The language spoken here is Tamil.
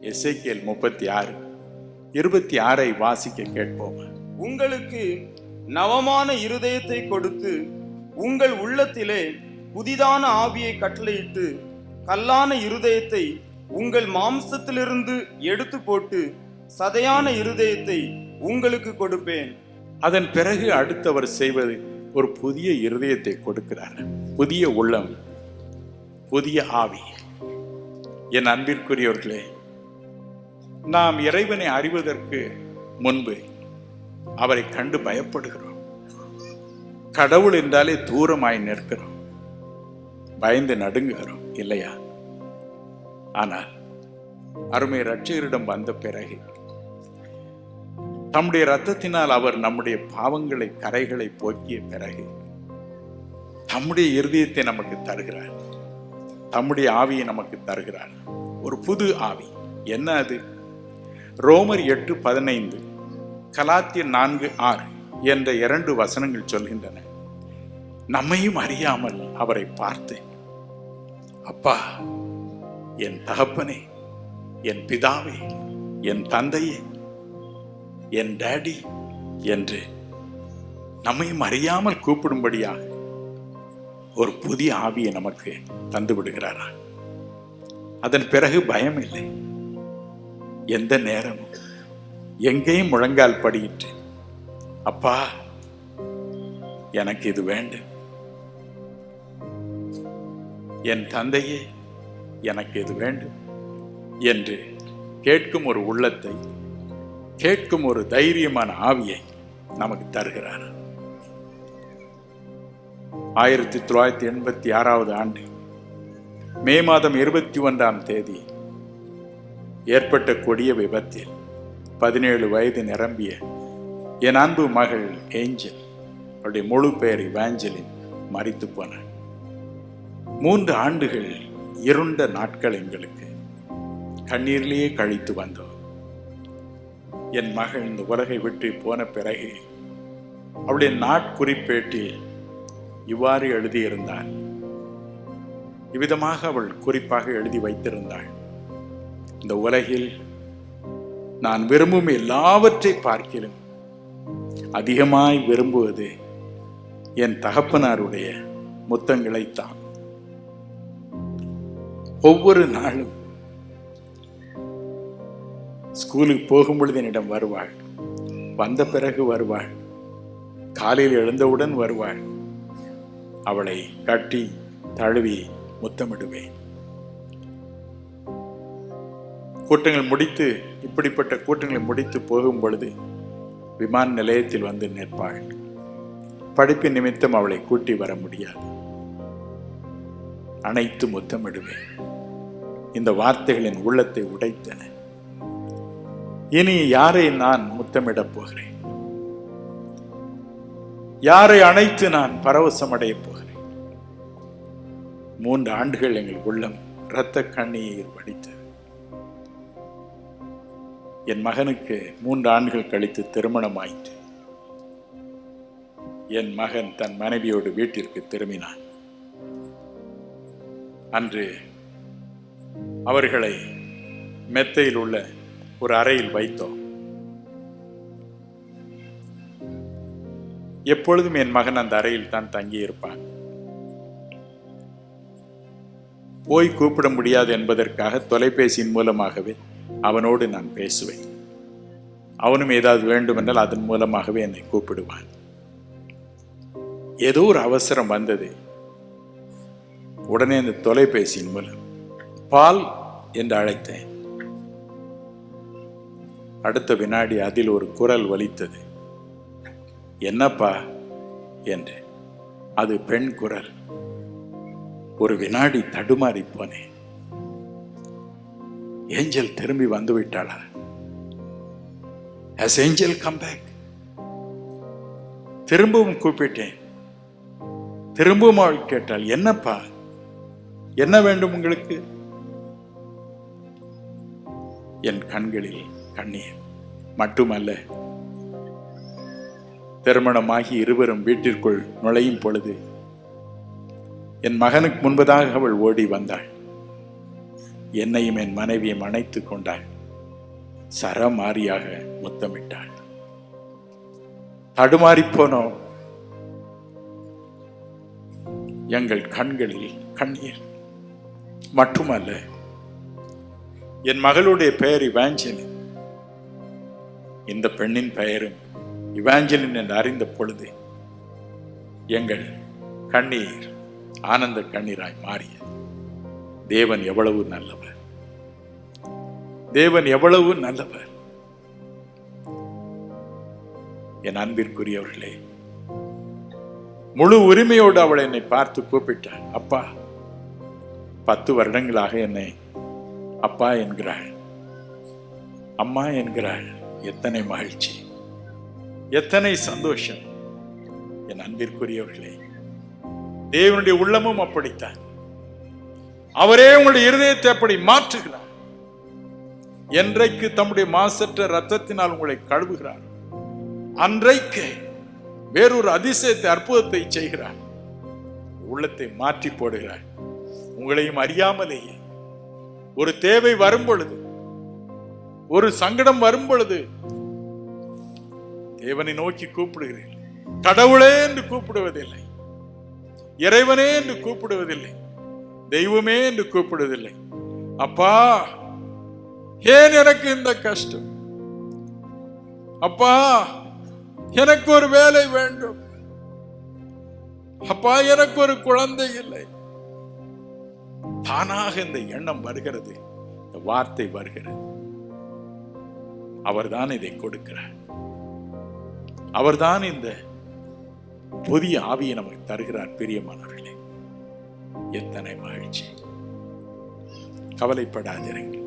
எசேக்கியேல் 36:26 வாசிக்க கேட்போம். உங்களுக்கு நவமான இருதயத்தை கொடுத்து உங்கள் உள்ளத்திலே புதிதான ஆவியை கட்டளையிட்டு கல்லான இருதயத்தை உங்கள் மாம்சத்திலிருந்து எடுத்து போட்டு சதையான இருதயத்தை உங்களுக்கு கொடுப்பேன். அதன் பிறகு அடுத்தவர் செய்வது ஒரு புதிய இருதயத்தை கொடுக்கிறார். புதிய உள்ளம், புதிய ஆவி. என் அன்பிற்குரியவர்களே, நாம் இறைவனை அறிவதற்கு முன்பு அவரை கண்டு பயப்படுகிறோம். கடவுள் என்றாலே தூரமாய் நிற்கிறோம், பயந்து நடுங்குகிறோம் இல்லையா? ஆனால் அருமை இரட்சகரிடம் வந்த பிறகு தம்முடைய இரத்தத்தினால் அவர் நம்முடைய பாவங்களை, கரைகளை போக்கிய பிறகு தம்முடைய இருதயத்தை நமக்கு தருகிறார், தம்முடைய ஆவியை நமக்கு தருகிறார். ஒரு புது ஆவி. என்ன அது? ரோமர் 8:15, கலாத்தியர் 4:6 என்ற 2 வசனங்கள் சொல்கின்றன. நம்மையும் அறியாமல் அவரை பார்த்து, அப்பா, என் தகப்பனே, என் பிதாவே, என் தந்தையே, என் டாடி என்று நம்மையும் அறியாமல் கூப்பிடும்படியாக ஒரு புதிய ஆவியை நமக்கு தந்து விடுகிறாரா? அதன் பிறகு பயம் இல்லை. எந்த நேரமும் எங்கேயும் முழங்கால் படியிட்டு, அப்பா, எனக்கு இது வேண்டும், என் தந்தையே, எனக்கு இது வேண்டும் என்று கேட்கும் ஒரு உள்ளத்தை, கேட்கும் ஒரு தைரியமான ஆவியை நமக்கு தருகிறார். 1986 ஆண்டு மே மாதம் 21ஆம் தேதி ஏற்பட்ட கொடிய விபத்தில் 17 வயது நிரம்பிய என் அன்பு மகள் ஏஞ்சல், அவருடைய முழு பெயர் இவாஞ்சலின், மரித்து போனார். 3 ஆண்டுகள் இருண்ட நாட்கள் எங்களுக்கு. கண்ணீரிலேயே கழித்து வந்தோம். என் மகள் இந்த உலகை விட்டு போன பிறகு அவளுடைய நாட்குறிப்பேட்டில் இவ்வாறு எழுதியிருந்தாள். இவ்விதமாக அவள் குறிப்பாக எழுதி வைத்திருந்தாள்: இந்த உலகில் நான் விரும்பும் எல்லாவற்றை பார்க்கிலும் அதிகமாய் விரும்புவது என் தகப்பனாருடைய முத்தங்களைத்தான். ஒவ்வொரு நாளும் ஸ்கூலுக்கு போகும் பொழுது என்னிடம் வருவாள், வந்த பிறகு வருவாள், காலையில் எழுந்தவுடன் வருவாள். அவளை கட்டி தழுவி முத்தமிடுவேன். கூட்டங்கள் முடித்து, இப்படிப்பட்ட கூட்டங்களை முடித்து போகும் பொழுது விமான நிலையத்தில் வந்து நிற்பாள். படிப்பு நிமித்தம் அவளை கூட்டி வர முடியாது. அனைத்து முத்தமிடுவேன். இந்த வார்த்தைகளின் உள்ளத்தை உடைத்தன. இனி யாரை நான் முத்தமிடப் போகிறேன்? யாரை அணைத்து நான் பரவசம் அடையப் போகிறேன்? 3 ஆண்டுகள் எங்கள் உள்ளம் இரத்த கண்ணீர் வடித்தது. என் மகனுக்கு 3 ஆண்டுகள் கழித்து திருமணம் ஆயிற்று. என் மகன் தன் மனைவியோடு வீட்டிற்கு திரும்பினான். அன்று அவர்களை மெத்தையில் உள்ள ஒரு அறையில் வைத்தோம். எப்பொழுதும் என் மகன் அந்த அறையில் தான் தங்கி இருப்பான். போய் கூப்பிட முடியாது என்பதற்காக தொலைபேசியின் மூலமாகவே அவனோடு நான் பேசுவேன். அவனும் ஏதாவது வேண்டுமென்றால் அதன் மூலமாகவே என்னை கூப்பிடுவான். ஏதோ ஒரு அவசரம் வந்தது. உடனே அந்த தொலைபேசியின் மூலம் பால் என்று அழைத்தேன். அடுத்த வினாடி அதில் ஒரு குரல் ஒலித்தது. என்னப்பா என்று. அது பெண் குரல். ஒரு வினாடி தடுமாறி போனேன். ஏஞ்சல் திரும்பி வந்து விட்டாளா? Has Angel come back? திரும்பவும் கூப்பிட்டேன். திரும்பவும் அவள் கேட்டாள், என்னப்பா, என்ன வேண்டும் உங்களுக்கு? என் கண்களில் கண்ணீர் மட்டுமல்ல, திருமணமாகி இருவரும் வீட்டிற்குள் நுழையும் பொழுது என் மகனுக்கு முன்பதாக அவள் ஓடி வந்தாள். என்னையும் என் மனைவியும் அணைத்துக் கொண்டாள். சரமாரியாக முத்தமிட்டாள். தடுமாறி போனோம். எங்கள் கண்களில் கண்ணீர். மட்டுமல்ல, என் மகளுடைய பெயர் இவாஞ்சலின். இந்த பெண்ணின் பெயரும் இவாஞ்சலின் என்று அறிந்த பொழுது எங்கள் கண்ணீர் ஆனந்த கண்ணீராய் மாறியது. தேவன் எவ்வளவு நல்லவர்! தேவன் எவ்வளவு நல்லவர்! என் அன்பிற்குரியவர்களே, முழு உரிமையோடு அவள் என்னை பார்த்து கூப்பிட்டாள். அப்பா, 10 வருடங்களாக என்னை அப்பா என்கிறாள், அம்மா என்கிறாள். எத்தனை மகிழ்ச்சி, எத்தனை சந்தோஷம்! என் அன்பிற்குரியவர்களே, தேவனுடைய உள்ளமும் அப்படித்தான். அவரே உங்களுடைய இருதயத்தை அப்படி மாற்றுகிறார். என்றைக்கு தம்முடைய மாசற்ற இரத்தத்தினால் உங்களை கழுவுகிறார், அன்றைக்கு வேறொரு அதிசயத்தை, அற்புதத்தை செய்கிறார். உள்ளத்தை மாற்றி போடுகிறார். உங்களையும் அறியாமலேயே ஒரு தேவை வரும் பொழுது, ஒரு சங்கடம் வரும் பொழுது தேவனை நோக்கி கூப்பிடுகிறீர்கள். கடவுளே என்று கூப்பிடுவதில்லை, இறைவனே என்று கூப்பிடுவதில்லை, தெய்வமே என்று கூப்பிடுவதில்லை. அப்பா, ஏன் எனக்கு இந்த கஷ்டம்? அப்பா, எனக்கு ஒரு வேலை வேண்டும். அப்பா, எனக்கு ஒரு குழந்தை இல்லை. தானாக இந்த எண்ணம் வருகிறது, இந்த வார்த்தை வருகிறது. அவர்தான் இதை கொடுக்கிறார். அவர்தான் இந்த புதிய ஆவியை நமக்கு தருகிறார். பிரியமானவர்களே, எத்தனை மகிழ்ச்சி! கவலைப்படாதிருங்கள்.